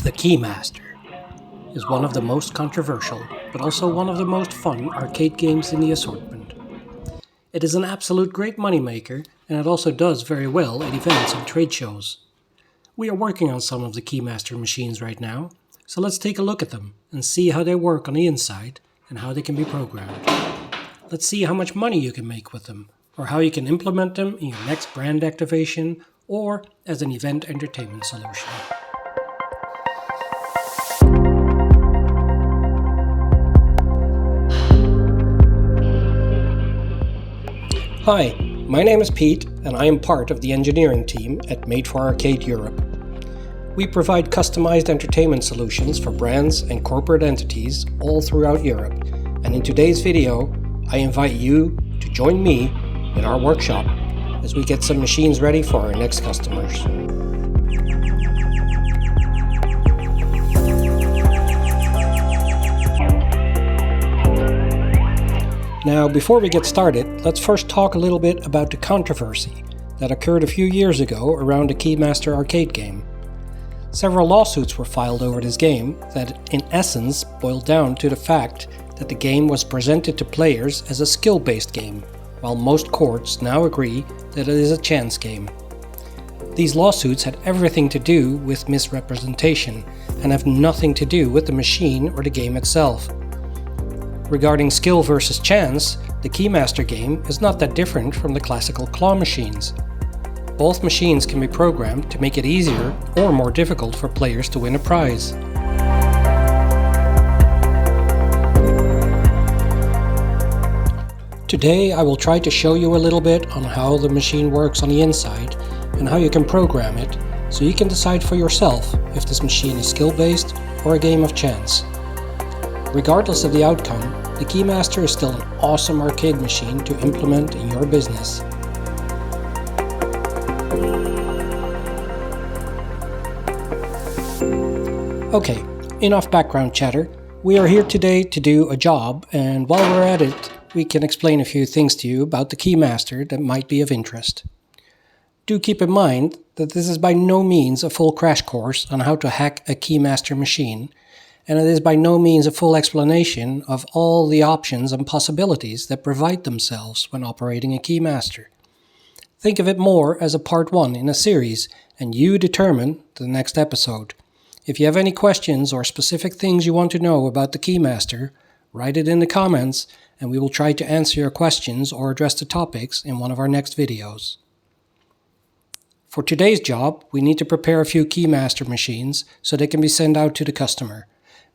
The KEYMASTER is one of the most controversial, but also one of the most fun arcade games in the assortment. It is an absolute great moneymaker, and it also does very well at events and trade shows. We are working on some of the KEYMASTER machines right now, so let's take a look at them and see how they work on the inside and how they can be programmed. Let's see how much money you can make with them, or how you can implement them in your next brand activation or as an event entertainment solution. Hi, my name is Pete and I am part of the engineering team at Made for Arcade Europe. We provide customized entertainment solutions for brands and corporate entities all throughout Europe, and in today's video I invite you to join me in our workshop as we get some machines ready for our next customers. Now, before we get started, let's first talk a little bit about the controversy that occurred a few years ago around the KEYMASTER arcade game. Several lawsuits were filed over this game that, in essence, boiled down to the fact that the game was presented to players as a skill-based game, while most courts now agree that it is a chance game. These lawsuits had everything to do with misrepresentation and have nothing to do with the machine or the game itself. Regarding skill versus chance, the KEYMASTER game is not that different from the classical claw machines. Both machines can be programmed to make it easier or more difficult for players to win a prize. Today I will try to show you a little bit on how the machine works on the inside and how you can program it, so you can decide for yourself if this machine is skill-based or a game of chance. Regardless of the outcome, the KEYMASTER is still an awesome arcade machine to implement in your business. Okay, enough background chatter. We are here today to do a job, and while we're at it, we can explain a few things to you about the KEYMASTER that might be of interest. Do keep in mind that this is by no means a full crash course on how to hack a KEYMASTER machine, and it is by no means a full explanation of all the options and possibilities that provide themselves when operating a KEYMASTER. Think of it more as a part 1 in a series, and you determine the next episode. If you have any questions or specific things you want to know about the KEYMASTER, write it in the comments, and we will try to answer your questions or address the topics in one of our next videos. For today's job, we need to prepare a few KEYMASTER machines so they can be sent out to the customer.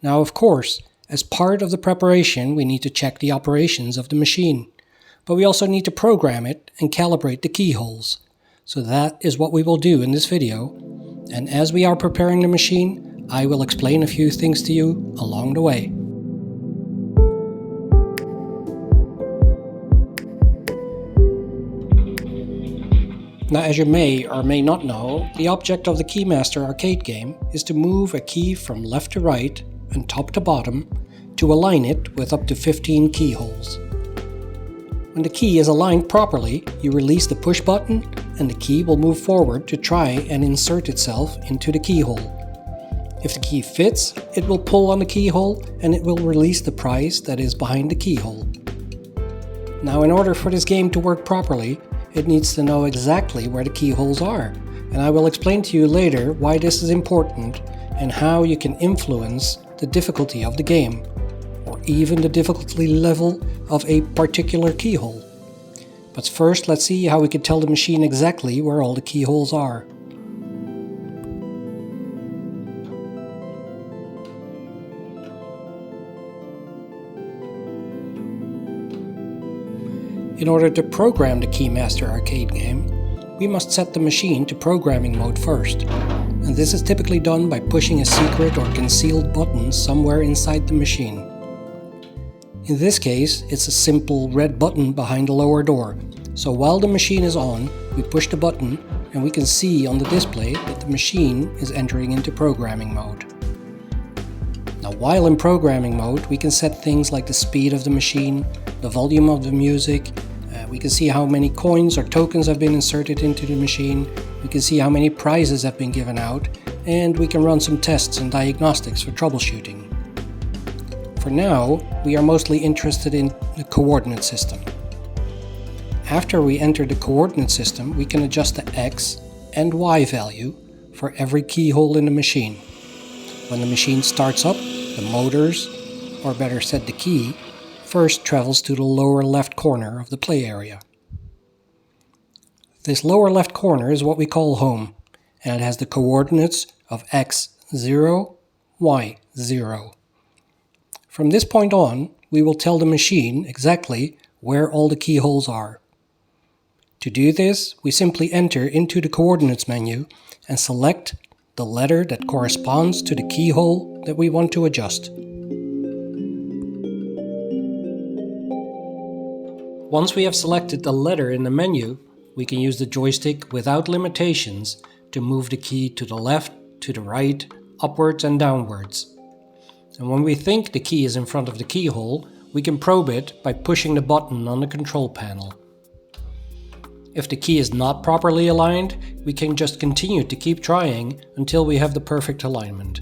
Now, of course, as part of the preparation, we need to check the operations of the machine, but we also need to program it and calibrate the keyholes. So that is what we will do in this video, and as we are preparing the machine, I will explain a few things to you along the way. Now, as you may or may not know, the object of the KEYMASTER arcade game is to move a key from left to right and top to bottom to align it with up to 15 keyholes. When the key is aligned properly, you release the push button and the key will move forward to try and insert itself into the keyhole. If the key fits, it will pull on the keyhole and it will release the prize that is behind the keyhole. Now, in order for this game to work properly, it needs to know exactly where the keyholes are, and I will explain to you later why this is important and how you can influence the difficulty of the game, or even the difficulty level of a particular keyhole. But first, let's see how we can tell the machine exactly where all the keyholes are. In order to program the KEYMASTER arcade game, we must set the machine to programming mode first, and this is typically done by pushing a secret or concealed button somewhere inside the machine. In this case, it's a simple red button behind the lower door, so while the machine is on, we push the button and we can see on the display that the machine is entering into programming mode. Now, while in programming mode, we can set things like the speed of the machine, the volume of the music, we can see how many coins or tokens have been inserted into the machine, we can see how many prizes have been given out, and we can run some tests and diagnostics for troubleshooting. For now, we are mostly interested in the coordinate system. After we enter the coordinate system, we can adjust the X and Y value for every keyhole in the machine. When the machine starts up, the motors, or better said the key, first travels to the lower left corner of the play area. This lower left corner is what we call home, and it has the coordinates of x0, y0. From this point on, we will tell the machine exactly where all the keyholes are. To do this, we simply enter into the coordinates menu and select the letter that corresponds to the keyhole that we want to adjust. Once we have selected the letter in the menu, we can use the joystick without limitations to move the key to the left, to the right, upwards and downwards. And when we think the key is in front of the keyhole, we can probe it by pushing the button on the control panel. If the key is not properly aligned, we can just continue to keep trying until we have the perfect alignment.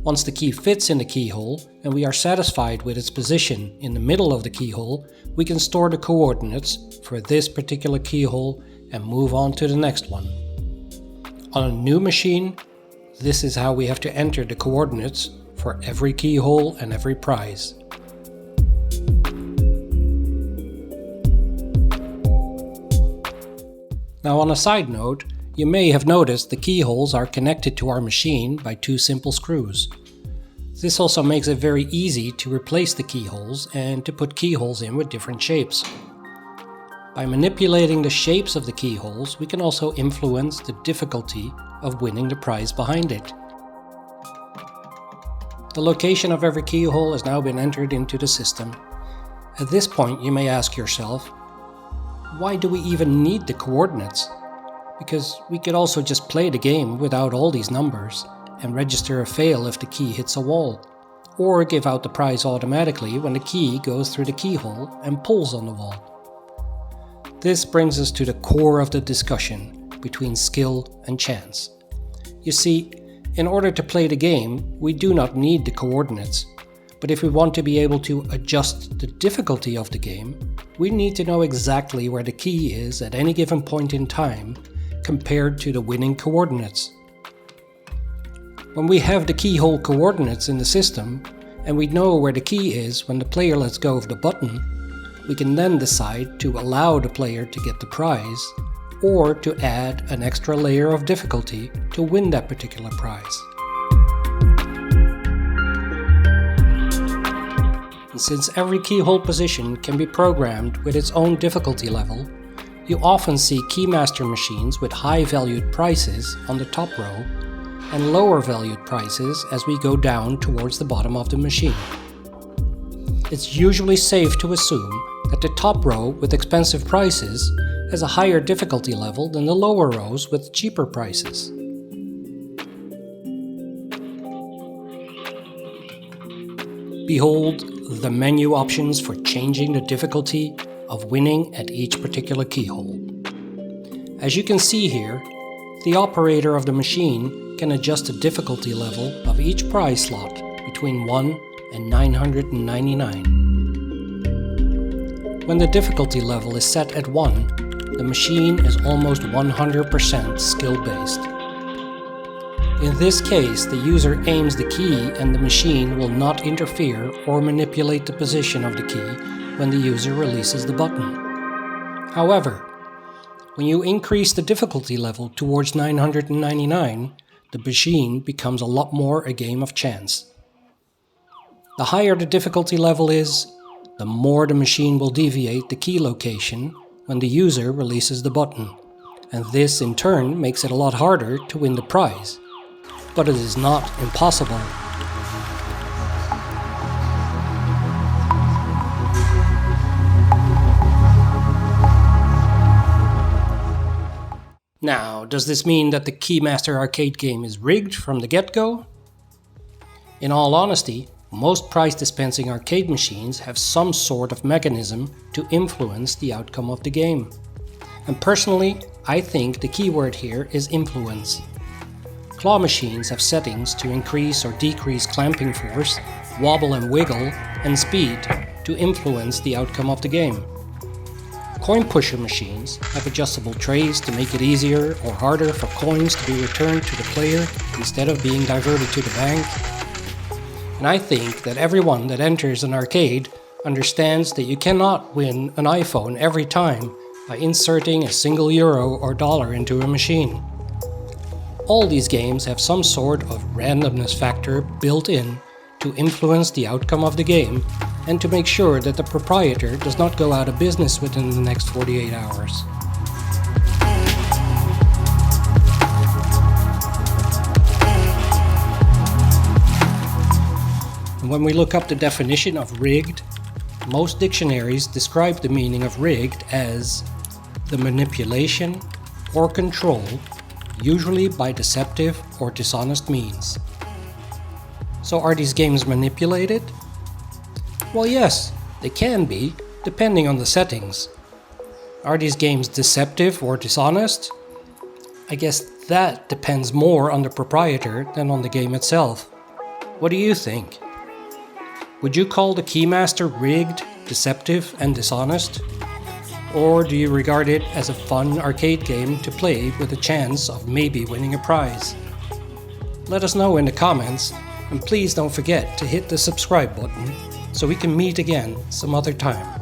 Once the key fits in the keyhole and we are satisfied with its position in the middle of the keyhole, we can store the coordinates for this particular keyhole and move on to the next one. On a new machine, this is how we have to enter the coordinates for every keyhole and every prize. Now, on a side note, you may have noticed the keyholes are connected to our machine by two simple screws. This also makes it very easy to replace the keyholes and to put keyholes in with different shapes. By manipulating the shapes of the keyholes, we can also influence the difficulty of winning the prize behind it. The location of every keyhole has now been entered into the system. At this point, you may ask yourself, why do we even need the coordinates? Because we could also just play the game without all these numbers and register a fail if the key hits a wall, or give out the prize automatically when the key goes through the keyhole and pulls on the wall. This brings us to the core of the discussion between skill and chance. You see, in order to play the game, we do not need the coordinates, but if we want to be able to adjust the difficulty of the game, we need to know exactly where the key is at any given point in time compared to the winning coordinates. When we have the keyhole coordinates in the system, and we know where the key is when the player lets go of the button, we can then decide to allow the player to get the prize, or to add an extra layer of difficulty to win that particular prize. And since every keyhole position can be programmed with its own difficulty level, you often see KEYMASTER machines with high-valued prices on the top row and lower-valued prices as we go down towards the bottom of the machine. It's usually safe to assume that the top row with expensive prices has a higher difficulty level than the lower rows with cheaper prices. Behold the menu options for changing the difficulty of winning at each particular keyhole. As you can see here, the operator of the machine can adjust the difficulty level of each prize slot between 1 and 999. When the difficulty level is set at 1, the machine is almost 100% skill-based. In this case, the user aims the key and the machine will not interfere or manipulate the position of the key when the user releases the button. However, when you increase the difficulty level towards 999, the machine becomes a lot more a game of chance. The higher the difficulty level is, the more the machine will deviate the key location when the user releases the button, and this in turn makes it a lot harder to win the prize. But it is not impossible. Now, does this mean that the KEYMASTER arcade game is rigged from the get-go? In all honesty, most prize dispensing arcade machines have some sort of mechanism to influence the outcome of the game. And personally, I think the keyword here is influence. Claw machines have settings to increase or decrease clamping force, wobble and wiggle, and speed to influence the outcome of the game. Coin pusher machines have adjustable trays to make it easier or harder for coins to be returned to the player instead of being diverted to the bank. And I think that everyone that enters an arcade understands that you cannot win an iPhone every time by inserting a single euro or dollar into a machine. All these games have some sort of randomness factor built in to influence the outcome of the game and to make sure that the proprietor does not go out of business within the next 48 hours. And when we look up the definition of rigged, most dictionaries describe the meaning of rigged as the manipulation or control, usually by deceptive or dishonest means. So are these games manipulated? Well, yes, they can be, depending on the settings. Are these games deceptive or dishonest? I guess that depends more on the proprietor than on the game itself. What do you think? Would you call the Keymaster rigged, deceptive, and dishonest? Or do you regard it as a fun arcade game to play with a chance of maybe winning a prize? Let us know in the comments, and please don't forget to hit the subscribe button so we can meet again some other time.